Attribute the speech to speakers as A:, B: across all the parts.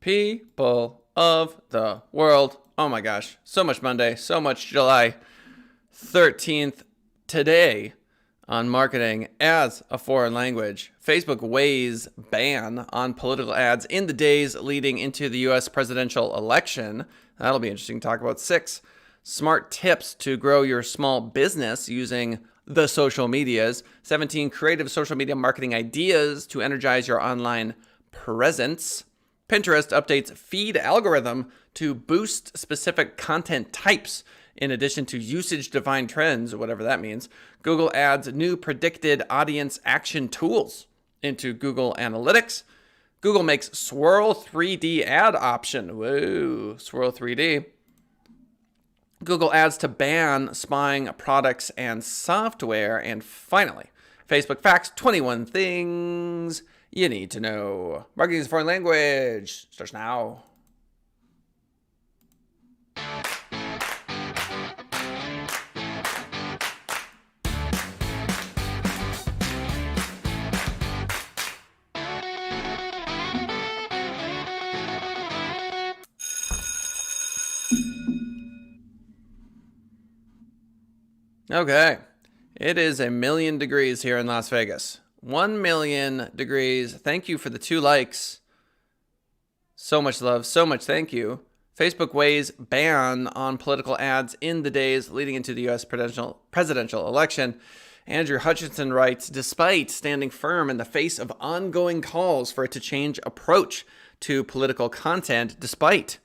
A: People of the world. Oh my gosh, so much Monday, so much July 13th today on marketing as a foreign language. Facebook weighs ban on political ads in the days leading into the US presidential election. That'll be interesting to talk about. 6 smart tips to grow your small business using the social medias. 17 creative social media marketing ideas to energize your online presence. Pinterest updates feed algorithm to boost specific content types in addition to usage-defined trends, whatever that means. Google adds new predicted audience action tools into Google Analytics. Google makes Swirl 3D ad option. Whoa, Swirl 3D. Google adds to ban spying products and software. And finally, Facebook facts 21 things you need to know. Marketing is a foreign language. Starts now. Okay. It is 1,000,000 degrees here in Las Vegas. 1,000,000 degrees. Thank you for the 2 likes. So much love. So much thank you. Facebook weighs ban on political ads in the days leading into the U.S. presidential election. Andrew Hutchinson writes, despite standing firm in the face of ongoing calls for it to change approach to political content, despite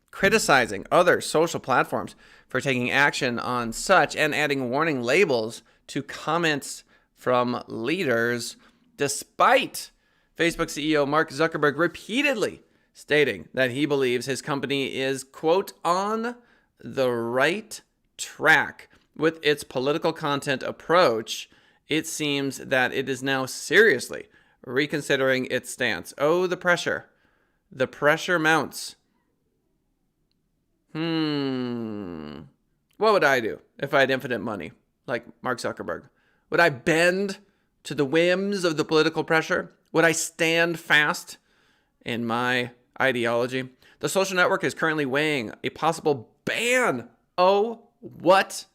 A: criticizing other social platforms for taking action on such and adding warning labels to comments from leaders, despite Facebook CEO Mark Zuckerberg repeatedly stating that he believes his company is, quote, on the right track with its political content approach, it seems that it is now seriously reconsidering its stance. Oh, the pressure. The pressure mounts. What would I do if I had infinite money, like Mark Zuckerberg? Would I bend to the whims of the political pressure? Would I stand fast in my ideology? The social network is currently weighing a possible ban. Oh, what?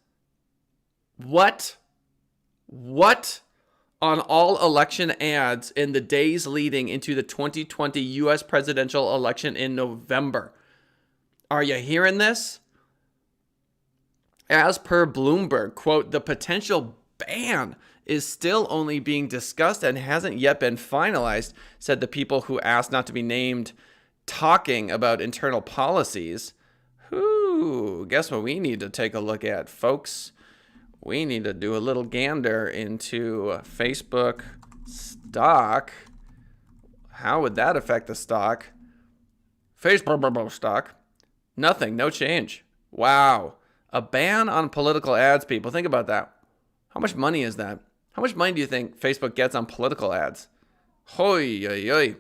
A: What? On all election ads in the days leading into the 2020 U.S. presidential election in November. Are you hearing this? As per Bloomberg, quote, the potential ban is still only being discussed and hasn't yet been finalized, said the people who asked not to be named, talking about internal policies. Guess what we need to take a look at, folks? We need to do a little gander into Facebook stock. How would that affect the stock? Facebook stock. Nothing, no change. Wow. A ban on political ads, people. Think about that. How much money is that? How much money do you think Facebook gets on political ads? Hoi, oi, oi.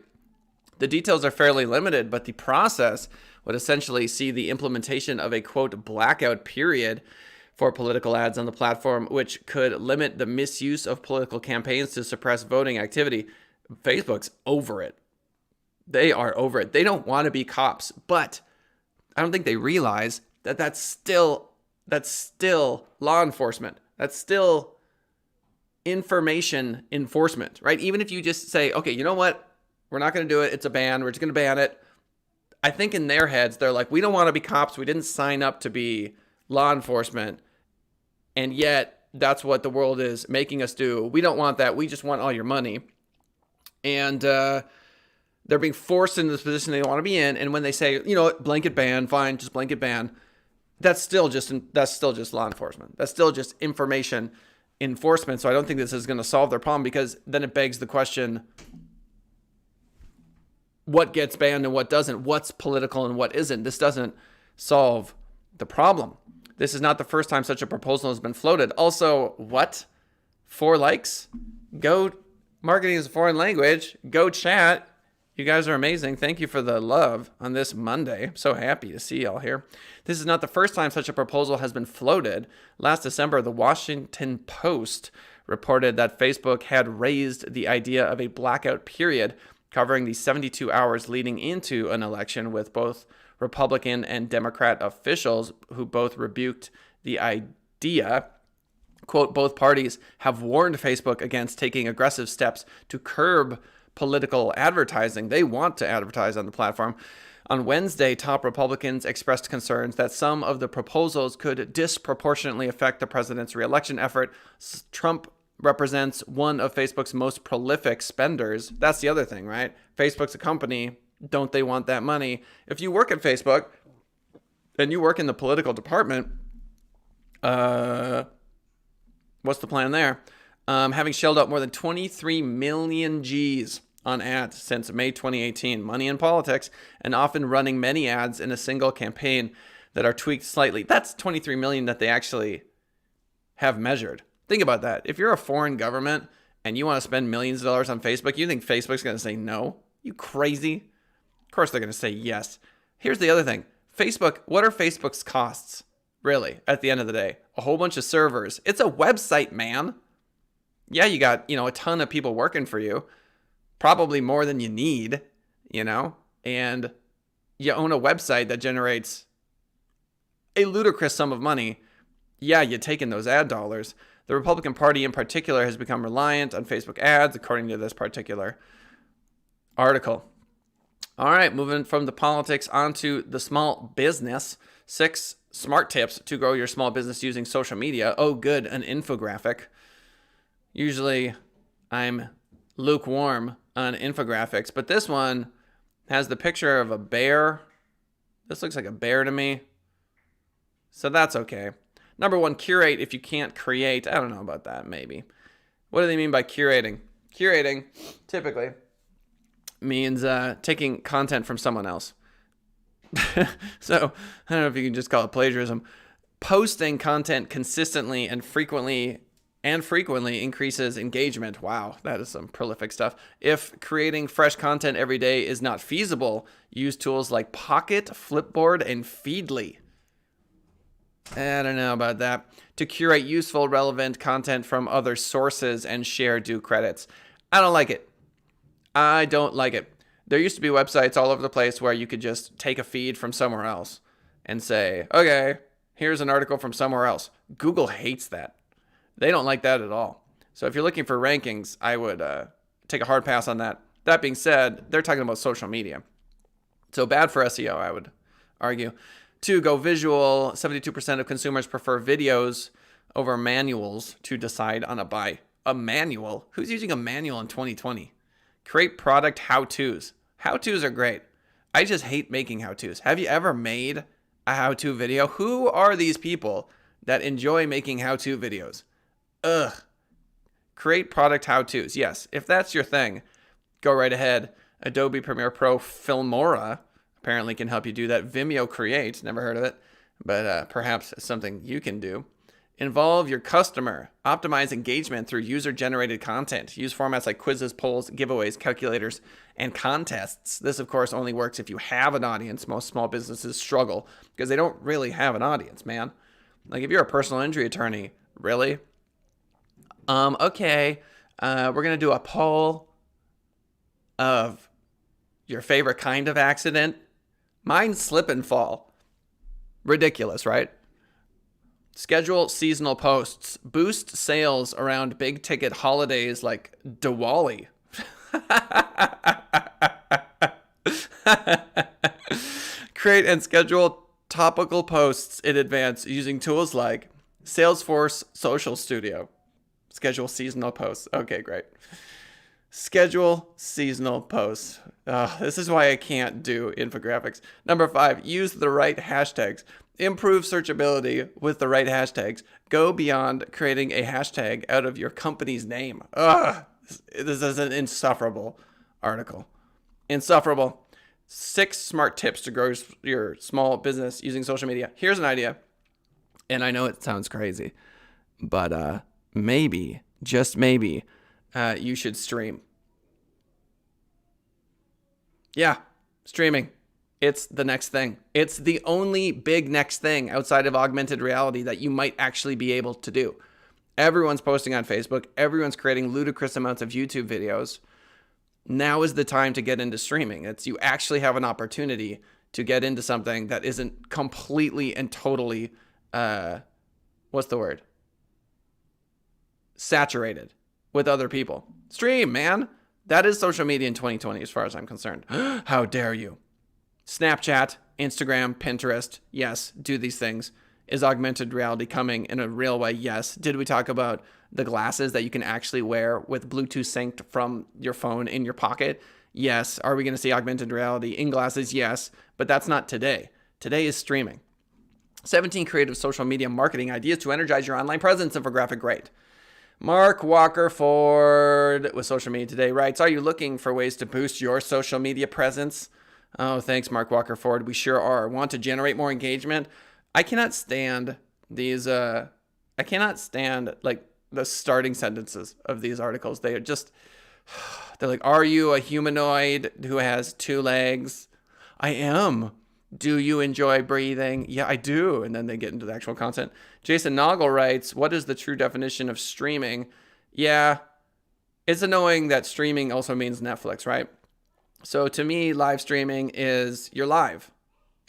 A: The details are fairly limited, but the process would essentially see the implementation of a, quote, blackout period for political ads on the platform, which could limit the misuse of political campaigns to suppress voting activity. Facebook's over it. They are over it. They don't want to be cops, but I don't think they realize that that's still law enforcement. That's still information enforcement, right? Even if you just say, okay, you know what? We're not going to do it. It's a ban. We're just going to ban it. I think in their heads, they're like, we don't want to be cops. We didn't sign up to be law enforcement. And yet that's what the world is making us do. We don't want that. We just want all your money. And they're being forced into this position they don't want to be in. And when they say, you know, blanket ban, fine, just blanket ban, that's still just law enforcement. That's still just information enforcement. So I don't think this is going to solve their problem, because then it begs the question, what gets banned and what doesn't? What's political and what isn't? This doesn't solve the problem. This is not the first time such a proposal has been floated. Also, what? 4 likes? Go, marketing is a foreign language. Go chat. You guys are amazing. Thank you for the love on this Monday. I'm so happy to see y'all here. This is not the first time such a proposal has been floated. Last December, the Washington Post reported that Facebook had raised the idea of a blackout period covering the 72 hours leading into an election with both Republican and Democrat officials who both rebuked the idea. Quote, both parties have warned Facebook against taking aggressive steps to curb political advertising. They want to advertise on the platform. On Wednesday, top Republicans expressed concerns that some of the proposals could disproportionately affect the president's reelection effort. Trump represents one of Facebook's most prolific spenders. That's the other thing, right? Facebook's a company. Don't they want that money? If you work at Facebook and you work in the political department, what's the plan there? Having shelled out more than 23 million G's on ads since May 2018, money in politics, and often running many ads in a single campaign that are tweaked slightly. That's 23 million that they actually have measured. Think about that. If you're a foreign government and you want to spend millions of dollars on Facebook, you think Facebook's going to say no? You crazy? Of course they're going to say yes. Here's the other thing. Facebook, what are Facebook's costs? Really, at the end of the day, a whole bunch of servers. It's a website, man. Yeah, you got, a ton of people working for you, probably more than you need, and you own a website that generates a ludicrous sum of money. Yeah, you're taking those ad dollars. The Republican Party in particular has become reliant on Facebook ads, according to this particular article. All right, moving from the politics onto the small business. 6 smart tips to grow your small business using social media. Oh, good, an infographic. Usually I'm lukewarm on infographics, but this one has the picture of a bear. This looks like a bear to me. So that's okay. Number 1, curate if you can't create. I don't know about that, maybe. What do they mean by curating? Curating typically means taking content from someone else. So I don't know if you can just call it plagiarism. Posting content consistently and frequently increases engagement. Wow, that is some prolific stuff. If creating fresh content every day is not feasible, use tools like Pocket, Flipboard, and Feedly. I don't know about that. To curate useful, relevant content from other sources and share due credits. I don't like it. There used to be websites all over the place where you could just take a feed from somewhere else and say, okay, here's an article from somewhere else. Google hates that. They don't like that at all. So if you're looking for rankings, I would take a hard pass on that. That being said, they're talking about social media. So bad for SEO, I would argue. 2, go visual. 72% of consumers prefer videos over manuals to decide on a buy. A manual? Who's using a manual in 2020? Create product how-tos. How-tos are great. I just hate making how-tos. Have you ever made a how-to video? Who are these people that enjoy making how-to videos? Ugh. Create product how-tos. Yes, if that's your thing, go right ahead. Adobe Premiere Pro Filmora apparently can help you do that. Vimeo Create, never heard of it, but perhaps it's something you can do. Involve your customer. Optimize engagement through user-generated content. Use formats like quizzes, polls, giveaways, calculators, and contests. This, of course, only works if you have an audience. Most small businesses struggle because they don't really have an audience, man. Like if you're a personal injury attorney, really? Okay, we're going to do a poll of your favorite kind of accident. Mine's slip and fall. Ridiculous, right? Schedule seasonal posts. Boost sales around big ticket holidays like Diwali. Create and schedule topical posts in advance using tools like Salesforce Social Studio. Schedule seasonal posts. Okay, great. Schedule seasonal posts. This is why I can't do infographics. Number 5, use the right hashtags. Improve searchability with the right hashtags. Go beyond creating a hashtag out of your company's name. This is an insufferable article. Insufferable. 6 smart tips to grow your small business using social media. Here's an idea. And I know it sounds crazy, but maybe, just maybe, you should stream. Yeah, streaming. It's the next thing. It's the only big next thing outside of augmented reality that you might actually be able to do. Everyone's posting on Facebook. Everyone's creating ludicrous amounts of YouTube videos. Now is the time to get into streaming. You actually have an opportunity to get into something that isn't completely and totally, what's the word? Saturated with other people. Stream, man. That is social media in 2020 as far as I'm concerned. How dare you? Snapchat, Instagram, Pinterest, yes, do these things. Is augmented reality coming in a real way? Yes. Did we talk about the glasses that you can actually wear with Bluetooth synced from your phone in your pocket? Yes. Are we going to see augmented reality in glasses? Yes. But that's not today. Today is streaming. 17 creative social media marketing ideas to energize your online presence. Infographic, great. Mark Walker Ford with Social Media Today writes, are you looking for ways to boost your social media presence? Oh, thanks, Mark Walker Ford. We sure are. Want to generate more engagement? I cannot stand these, like the starting sentences of these articles. They are just, they're like, are you a humanoid who has 2 legs? I am. Do you enjoy breathing? Yeah, I do. And then they get into the actual content. Jason Noggle writes, what is the true definition of streaming? Yeah, it's annoying that streaming also means Netflix, right? So to me, live streaming is you're live.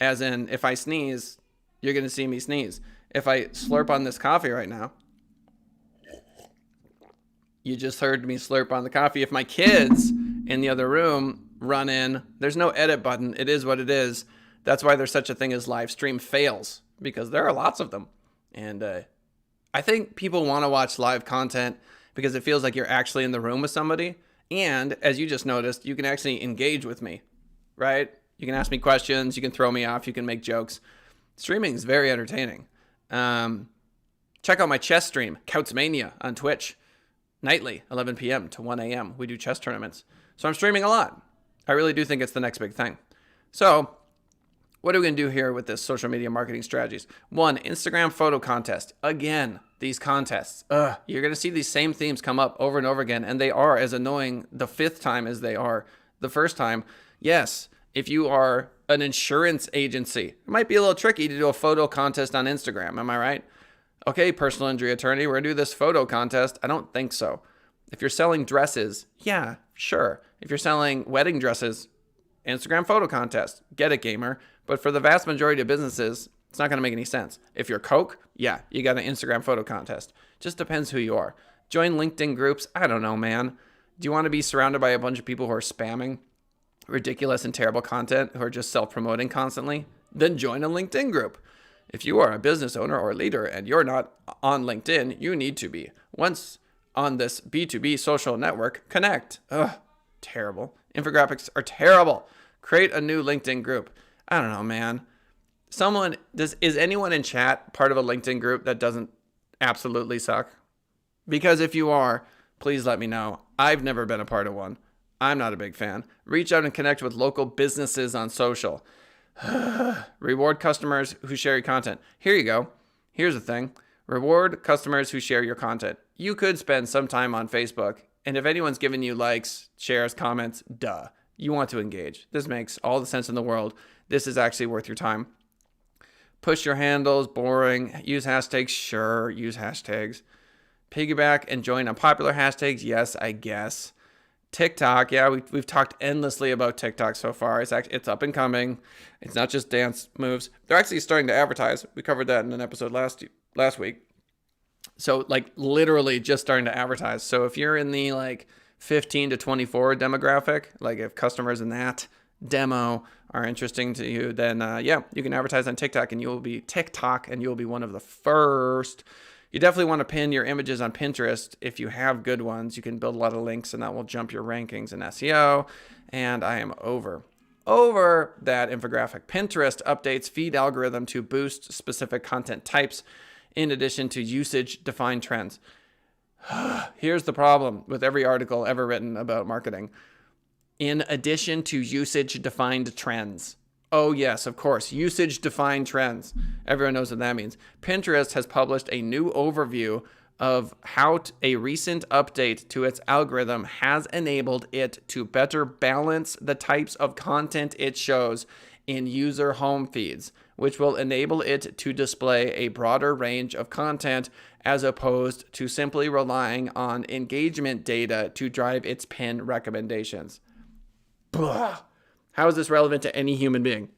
A: As in, if I sneeze, you're going to see me sneeze. If I slurp on this coffee right now, you just heard me slurp on the coffee. If my kids in the other room run in, there's no edit button. It is what it is. That's why there's such a thing as live stream fails, because there are lots of them. And I think people want to watch live content because it feels like you're actually in the room with somebody. And as you just noticed, you can actually engage with me, right? You can ask me questions. You can throw me off. You can make jokes. Streaming is very entertaining. Check out my chess stream, Couchmania, on Twitch. Nightly, 11 p.m. to 1 a.m. We do chess tournaments. So I'm streaming a lot. I really do think it's the next big thing. So what are we going to do here with this social media marketing strategies? 1, Instagram photo contest. Again, these contests. You're going to see these same themes come up over and over again, and they are as annoying the 5th time as they are the first time. Yes, if you are an insurance agency, it might be a little tricky to do a photo contest on Instagram. Am I right? Okay, personal injury attorney, we're going to do this photo contest. I don't think so. If you're selling dresses, yeah, sure. If you're selling wedding dresses, Instagram photo contest. Get it, gamer. But for the vast majority of businesses, it's not going to make any sense. If you're Coke, yeah, you got an Instagram photo contest. Just depends who you are. Join LinkedIn groups. I don't know, man. Do you want to be surrounded by a bunch of people who are spamming ridiculous and terrible content, who are just self-promoting constantly? Then join a LinkedIn group. If you are a business owner or leader and you're not on LinkedIn, you need to be. Once on this B2B social network, connect. Ugh, terrible. Infographics are terrible. Create a new LinkedIn group. I don't know, man. Is anyone in chat part of a LinkedIn group that doesn't absolutely suck? Because if you are, please let me know. I've never been a part of one. I'm not a big fan. Reach out and connect with local businesses on social. Reward customers who share your content. Here you go. Here's the thing. Reward customers who share your content. You could spend some time on Facebook, and if anyone's giving you likes, shares, comments, duh. You want to engage. This makes all the sense in the world. This is actually worth your time. Push your handles, boring. Use hashtags, sure, use hashtags. Piggyback and join on popular hashtags, yes, I guess. TikTok, yeah, we've talked endlessly about TikTok so far. It's up and coming. It's not just dance moves. They're actually starting to advertise. We covered that in an episode last week. So like literally just starting to advertise. So if you're in the 15 to 24 demographic, like if customers in that demo are interesting to you, then you can advertise on TikTok and you will be one of the first. You definitely want to pin your images on Pinterest. If you have good ones, you can build a lot of links and that will jump your rankings in SEO. And I am over that infographic. Pinterest updates feed algorithm to boost specific content types in addition to usage-defined trends. Here's the problem with every article ever written about marketing. In addition to usage-defined trends. Oh, yes, of course. Usage-defined trends. Everyone knows what that means. Pinterest has published a new overview of how a recent update to its algorithm has enabled it to better balance the types of content it shows in user home feeds. which will enable it to display a broader range of content as opposed to simply relying on engagement data to drive its pin recommendations. Blah. How is this relevant to any human being?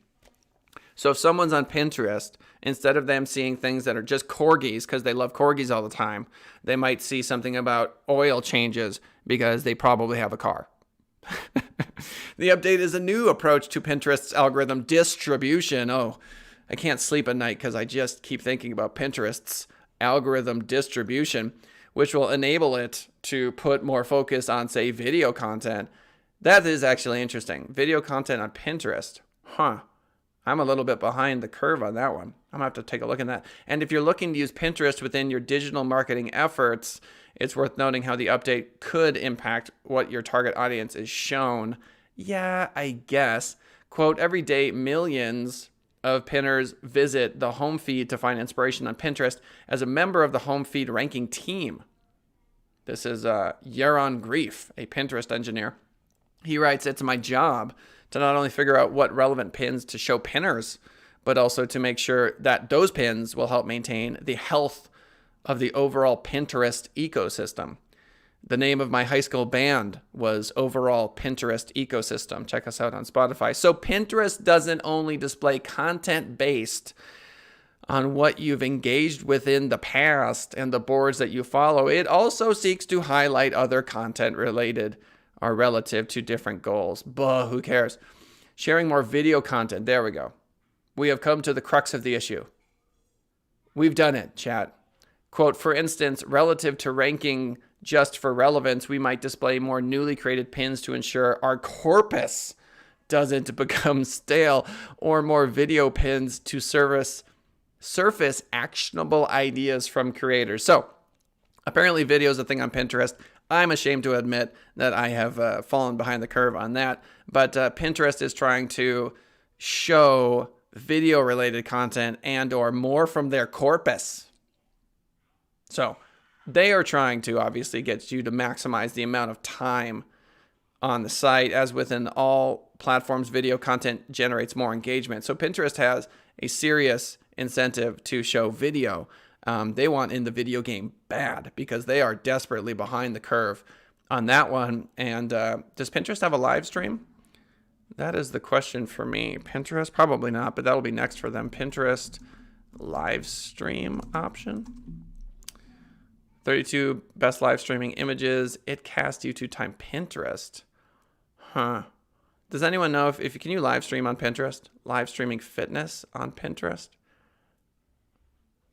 A: So if someone's on Pinterest, instead of them seeing things that are just corgis because they love corgis all the time, they might see something about oil changes because they probably have a car. The update is a new approach to Pinterest's algorithm distribution. Oh, I can't sleep at night because I just keep thinking about Pinterest's algorithm distribution, which will enable it to put more focus on, say, video content. That is actually interesting. Video content on Pinterest. Huh. I'm a little bit behind the curve on that one. I'm going to have to take a look at that. And if you're looking to use Pinterest within your digital marketing efforts, it's worth noting how the update could impact what your target audience is shown. Yeah, I guess. Quote, every day, millions of pinners visit the home feed to find inspiration on Pinterest. As a member of the home feed ranking team, this is Yaron Grief, a Pinterest engineer. He writes, it's my job to not only figure out what relevant pins to show pinners, but also to make sure that those pins will help maintain the health of the overall Pinterest ecosystem. The name of my high school band was Overall Pinterest Ecosystem. Check us out on Spotify. So Pinterest doesn't only display content based on what you've engaged with in the past and the boards that you follow. It also seeks to highlight other content related or relative to different goals. But who cares? Sharing more video content. There we go. We have come to the crux of the issue. We've done it, chat. Quote, for instance, relative to ranking just for relevance, we might display more newly created pins to ensure our corpus doesn't become stale, or more video pins to surface actionable ideas from creators. So apparently video is a thing on Pinterest. I'm ashamed to admit that I have fallen behind the curve on that. But Pinterest is trying to show video-related content and or more from their corpus. So they are trying to obviously get you to maximize the amount of time on the site. As within all platforms, video content generates more engagement. So Pinterest has a serious incentive to show video. They want in the video game bad because they are desperately behind the curve on that one. And does Pinterest have a live stream? That is the question for me. Pinterest? Probably not, but that'll be next for them. Pinterest live stream option. 32 best live streaming images. It cast you to time Pinterest. Huh. Does anyone know if can you live stream on Pinterest? Live streaming fitness on Pinterest?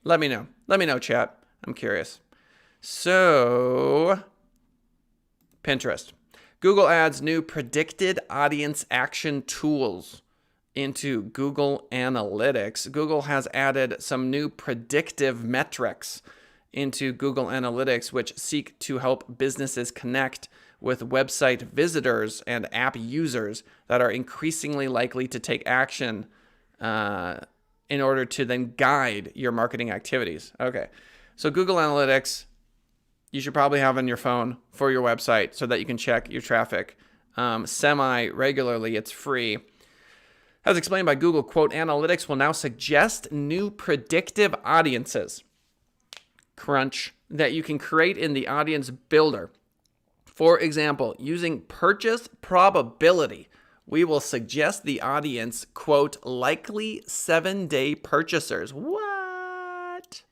A: Let me know. Let me know, chat. I'm curious. So, Pinterest. Google adds new predicted audience action tools into Google Analytics. Google has added some new predictive metrics into Google Analytics, which seek to help businesses connect with website visitors and app users that are increasingly likely to take action in order to then guide your marketing activities. Okay, so Google Analytics, you should probably have on your phone for your website so that you can check your traffic semi-regularly. It's free. As explained by Google, quote, analytics will now suggest new predictive audiences, crunch, that you can create in the audience builder. For example, using purchase probability, we will suggest the audience, quote, likely 7-day purchasers. What?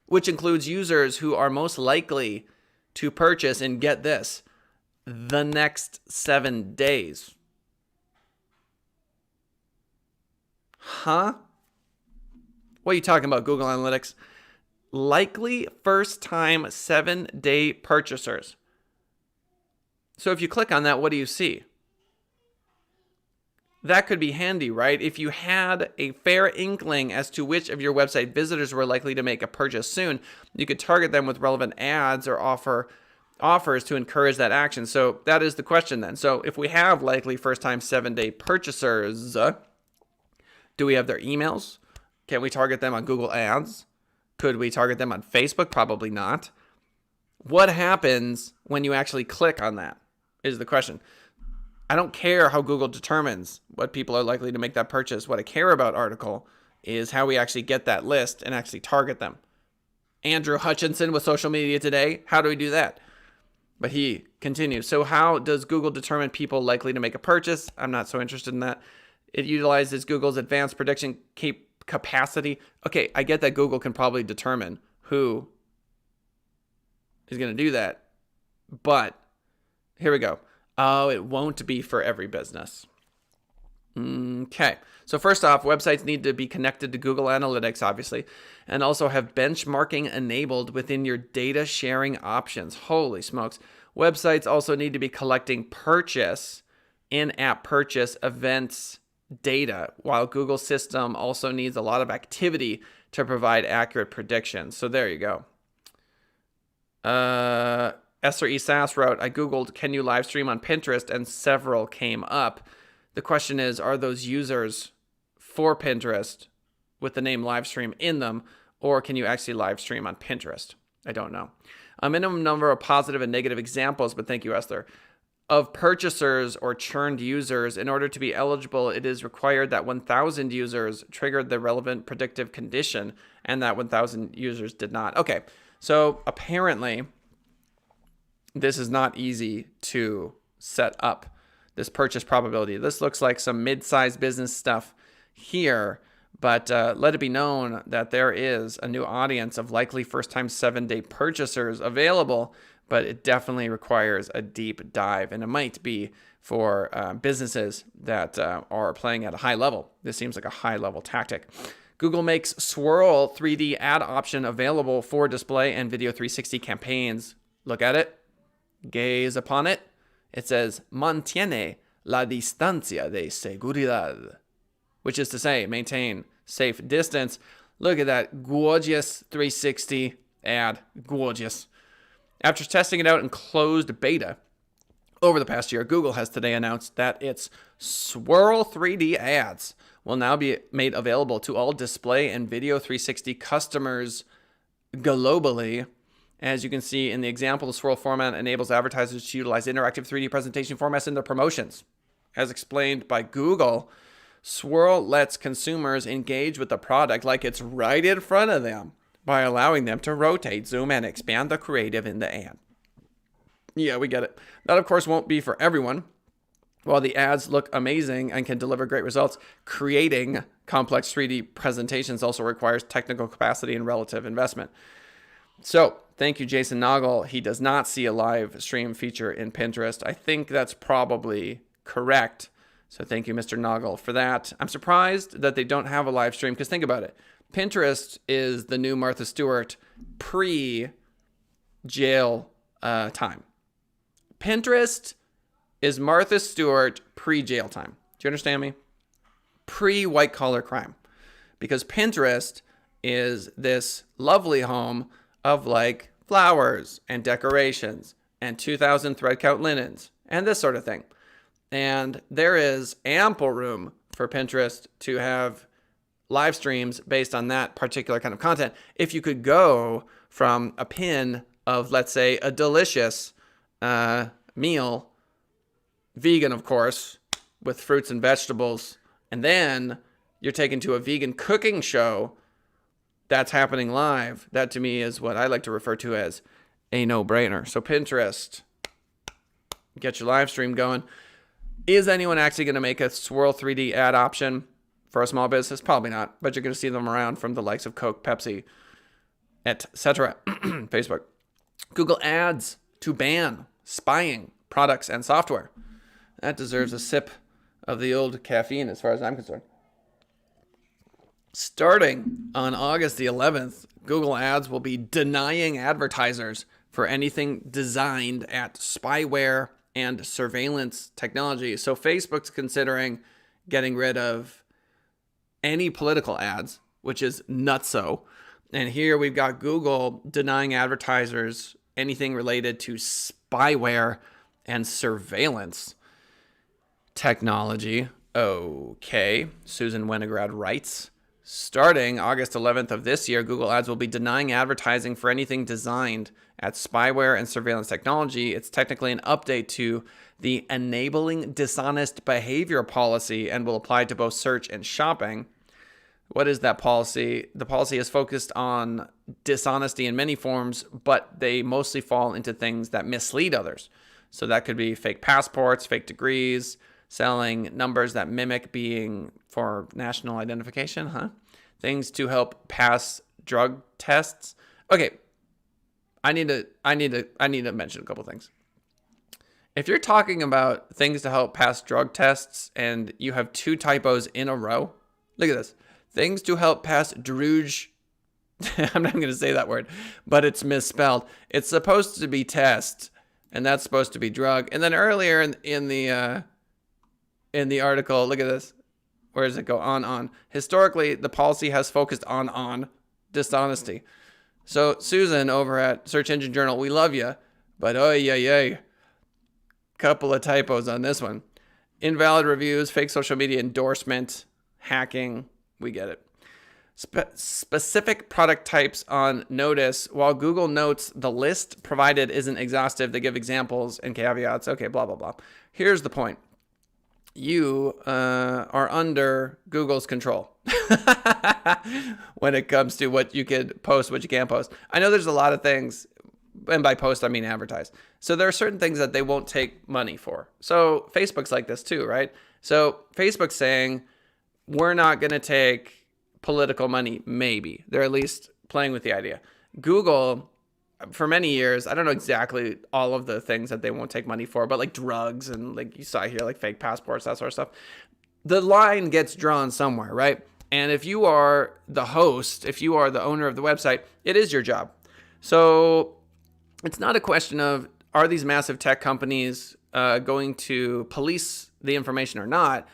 A: Which includes users who are most likely to purchase, and get this, the next 7 days. Huh? What are you talking about, Google Analytics? Likely first-time 7-day purchasers. So if you click on that, what do you see? That could be handy, right? If you had a fair inkling as to which of your website visitors were likely to make a purchase soon, you could target them with relevant ads or offers to encourage that action. So that is the question then. So if we have likely first-time 7-day purchasers, do we have their emails? Can we target them on Google Ads? Could we target them on Facebook? Probably not. What happens when you actually click on that is the question. I don't care how Google determines what people are likely to make that purchase. What I care about, article, is how we actually get that list and actually target them. Andrew Hutchinson with Social Media Today. How do we do that? But he continues. So how does Google determine people likely to make a purchase? I'm not so interested in that. It utilizes Google's advanced prediction capacity. Okay, I get that Google can probably determine who is going to do that. But here we go. Oh, it won't be for every business. Okay. So first off, websites need to be connected to Google Analytics, obviously, and also have benchmarking enabled within your data sharing options. Holy smokes. Websites also need to be collecting purchase, in-app purchase events data, while Google's system also needs a lot of activity to provide accurate predictions. So there you go. Esther E. Sass wrote, I Googled, can you live stream on Pinterest? And several came up. The question is, are those users for Pinterest with the name live stream in them, or can you actually live stream on Pinterest? I don't know. A minimum number of positive and negative examples, but thank you, Esther, of purchasers or churned users. In order to be eligible, it is required that 1,000 users triggered the relevant predictive condition, and that 1,000 users did not. Okay, so apparently this is not easy to set up, this purchase probability. This looks like some mid-sized business stuff here, but let it be known that there is a new audience of likely first-time 7-day purchasers available, but it definitely requires a deep dive, and it might be for businesses that are playing at a high level. This seems like a high-level tactic. Google makes Swirl 3D ad option available for display and video 360 campaigns. Look at it. Gaze upon it. It says, mantiene la distancia de seguridad, which is to say, maintain safe distance. Look at that gorgeous 360 ad. Gorgeous. After testing it out in closed beta over the past year, Google has today announced that its Swirl 3D ads will now be made available to all display and video 360 customers globally. As you can see in the example, the Swirl format enables advertisers to utilize interactive 3D presentation formats in their promotions. As explained by Google, Swirl lets consumers engage with the product like it's right in front of them by allowing them to rotate, zoom, and expand the creative in the ad. Yeah, we get it. That, of course, won't be for everyone. While the ads look amazing and can deliver great results, creating complex 3D presentations also requires technical capacity and relative investment. So, thank you, Jason Noggle. He does not see a live stream feature in Pinterest. I think that's probably correct. So thank you, Mr. Noggle, for that. I'm surprised that they don't have a live stream, because think about it. Pinterest is the new Martha Stewart pre-jail time. Pinterest is Martha Stewart pre-jail time. Do you understand me? Pre-white collar crime. Because Pinterest is this lovely home of like flowers and decorations and 2,000 thread count linens and this sort of thing. And there is ample room for Pinterest to have live streams based on that particular kind of content. If you could go from a pin of, let's say, a delicious meal, vegan, of course, with fruits and vegetables, and then you're taken to a vegan cooking show that's happening live, that to me is what I like to refer to as a no-brainer. So Pinterest, get your live stream going. Is anyone actually going to make a Swirl 3D ad option for a small business? Probably not, but you're going to see them around from the likes of Coke, Pepsi, etc. Facebook. Google Ads to ban spying products and software. That deserves a sip of the old caffeine as far as I'm concerned. Starting on August the 11th, Google Ads will be denying advertisers for anything designed at spyware and surveillance technology. So Facebook's considering getting rid of any political ads, which is nutso. And here we've got Google denying advertisers anything related to spyware and surveillance technology. Okay, Susan Winograd writes, starting August 11th of this year, Google Ads will be denying advertising for anything designed at spyware and surveillance technology. It's technically an update to the Enabling Dishonest Behavior policy and will apply to both search and shopping. What is that policy? The policy is focused on dishonesty in many forms, but they mostly fall into things that mislead others. So that could be fake passports, fake degrees, selling numbers that mimic being for national identification, things to help pass drug tests. Okay, I need to mention a couple things. If you're talking about things to help pass drug tests and you have 2 typos in a row, look at this. Things to help pass druge. I'm not going to say that word, but it's misspelled. It's supposed to be test, and that's supposed to be drug. And then earlier in the article, look at this. Where does it go? On. Historically, the policy has focused on dishonesty. So Susan over at Search Engine Journal, we love you, but couple of typos on this one. Invalid reviews, fake social media endorsement, hacking. We get it. Specific product types on notice. While Google notes the list provided isn't exhaustive, they give examples and caveats. Okay, blah, blah, blah. Here's the point. You are under Google's control when it comes to what you can post, what you can't post. I know there's a lot of things, and by post, I mean advertise. So there are certain things that they won't take money for. So Facebook's like this too, right? So Facebook's saying, we're not going to take political money, maybe. They're at least playing with the idea. Google, for many years, I don't know exactly all of the things that they won't take money for, but like drugs and like you saw here, like fake passports, that sort of stuff. The line gets drawn somewhere, right? And if you are the host, if you are the owner of the website, it is your job. So it's not a question of, are these massive tech companies going to police the information or not?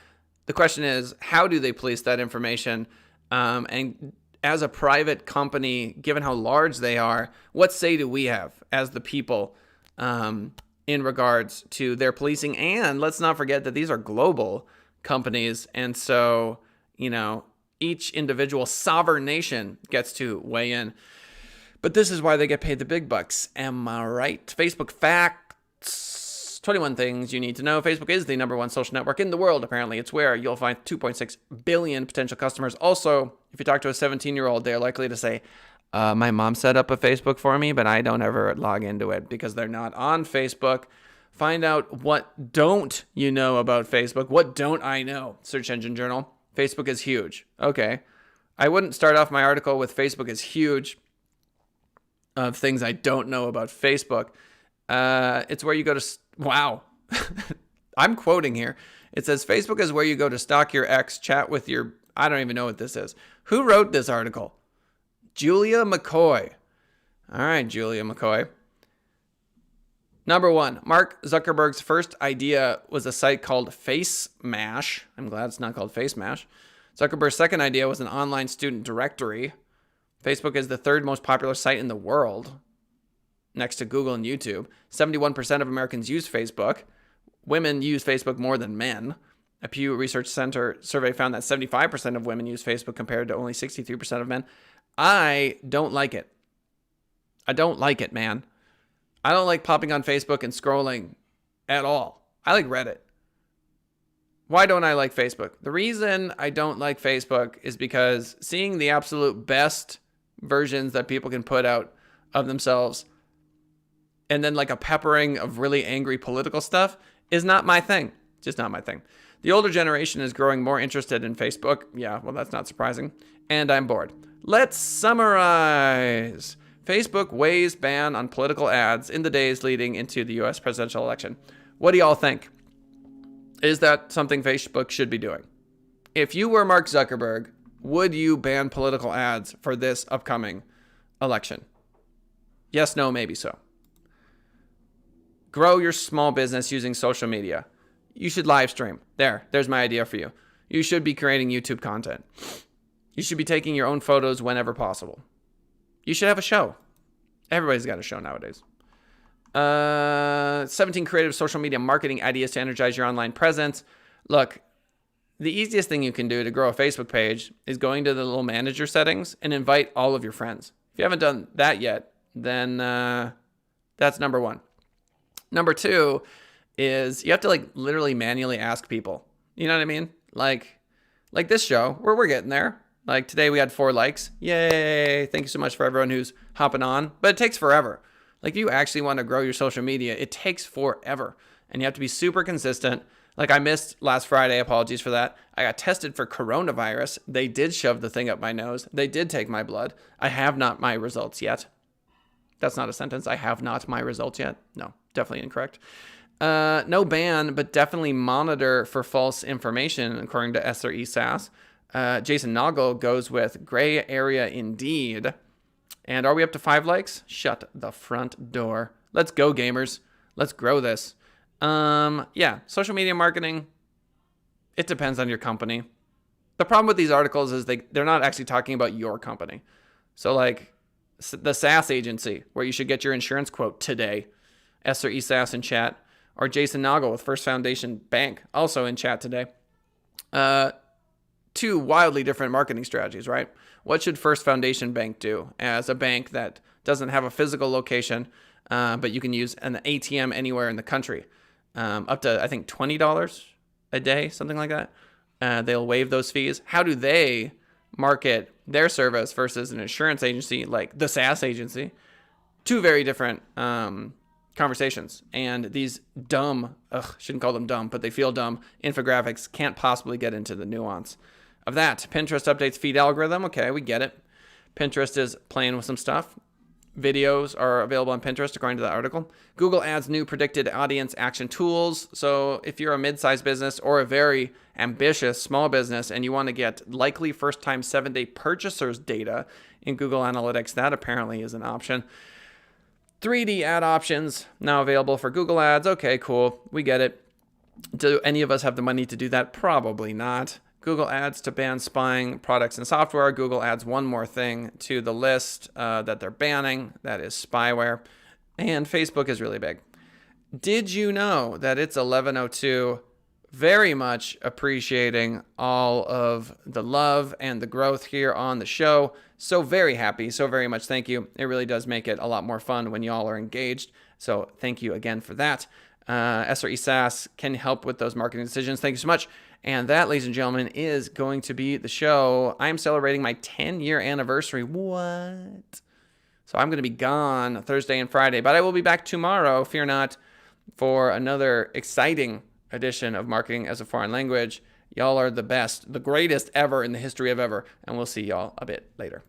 A: The question is, how do they police that information? And as a private company, given how large they are, what say do we have as the people in regards to their policing? And let's not forget that these are global companies. And so, each individual sovereign nation gets to weigh in. But this is why they get paid the big bucks. Am I right? Facebook facts. 21 things you need to know. Facebook is the #1 social network in the world. Apparently, it's where you'll find 2.6 billion potential customers. Also, if you talk to a 17-year-old, they're likely to say, my mom set up a Facebook for me, but I don't ever log into it because they're not on Facebook. Find out what don't you know about Facebook. What don't I know? Search Engine Journal. Facebook is huge. Okay. I wouldn't start off my article with Facebook is huge of things I don't know about Facebook. It's where you go to... Wow. I'm quoting here. It says, Facebook is where you go to stalk your ex, chat with your... I don't even know what this is. Who wrote this article? Julia McCoy. All right, Julia McCoy. #1, Mark Zuckerberg's first idea was a site called Face Mash. I'm glad it's not called Face Mash. Zuckerberg's second idea was an online student directory. Facebook is the 3rd most popular site in the world, next to Google and YouTube. 71% of Americans use Facebook. Women use Facebook more than men. A Pew Research Center survey found that 75% of women use Facebook compared to only 63% of men. I don't like it. I don't like it, man. I don't like popping on Facebook and scrolling at all. I like Reddit. Why don't I like Facebook? The reason I don't like Facebook is because seeing the absolute best versions that people can put out of themselves and then like a peppering of really angry political stuff is not my thing. Just not my thing. The older generation is growing more interested in Facebook. Yeah, well, that's not surprising. And I'm bored. Let's summarize. Facebook weighs ban on political ads in the days leading into the U.S. presidential election. What do y'all think? Is that something Facebook should be doing? If you were Mark Zuckerberg, would you ban political ads for this upcoming election? Yes, no, maybe so. Grow your small business using social media. You should live stream. There's my idea for you. You should be creating YouTube content. You should be taking your own photos whenever possible. You should have a show. Everybody's got a show nowadays. 17 creative social media marketing ideas to energize your online presence. Look, the easiest thing you can do to grow a Facebook page is going to the little manager settings and invite all of your friends. If you haven't done that yet, then that's #1. #2 is you have to like literally manually ask people. You know what I mean? Like this show, we're getting there. Like today we had 4 likes. Yay. Thank you so much for everyone who's hopping on. But it takes forever. Like if you actually want to grow your social media, it takes forever. And you have to be super consistent. Like I missed last Friday. Apologies for that. I got tested for coronavirus. They did shove the thing up my nose. They did take my blood. I have not my results yet. That's not a sentence. I have not my results yet. No, definitely incorrect. No ban, but definitely monitor for false information, according to SRE SAS. Jason Noggle goes with gray area indeed. And are we up to 5 likes? Shut the front door. Let's go, gamers. Let's grow this. Yeah, social media marketing, it depends on your company. The problem with these articles is they're not actually talking about your company. So like the SAS agency, where you should get your insurance quote today. SRE SAS in chat. Or Jason Noggle with First Foundation Bank, also in chat today. 2 wildly different marketing strategies, right? What should First Foundation Bank do as a bank that doesn't have a physical location, but you can use an ATM anywhere in the country? Up to, I think, $20 a day, something like that. They'll waive those fees. How do they market their service versus an insurance agency like the SAS agency? 2 very different conversations. And these dumb, shouldn't call them dumb, but they feel dumb, infographics can't possibly get into the nuance of that. Pinterest updates feed algorithm. Okay, we get it. Pinterest is playing with some stuff. Videos are available on Pinterest, according to the article. Google adds new predicted audience action tools. So if you're a mid-sized business or a very ambitious small business and you want to get likely first-time 7-day purchasers data in Google Analytics, that apparently is an option. 3D ad options now available for Google Ads. Okay, cool. We get it. Do any of us have the money to do that? Probably not. Google Ads to ban spying products and software. Google adds one more thing to the list that they're banning. That is spyware. And Facebook is really big. Did you know that it's 11:02? Very much appreciating all of the love and the growth here on the show. So very happy. So very much thank you. It really does make it a lot more fun when y'all are engaged. So thank you again for that. SRE SAS can help with those marketing decisions. Thank you so much. And that, ladies and gentlemen, is going to be the show. I'm celebrating my 10-year anniversary. What? So I'm going to be gone Thursday and Friday, but I will be back tomorrow, fear not, for another exciting edition of Marketing as a Foreign Language. Y'all are the best, the greatest ever in the history of ever, and we'll see y'all a bit later.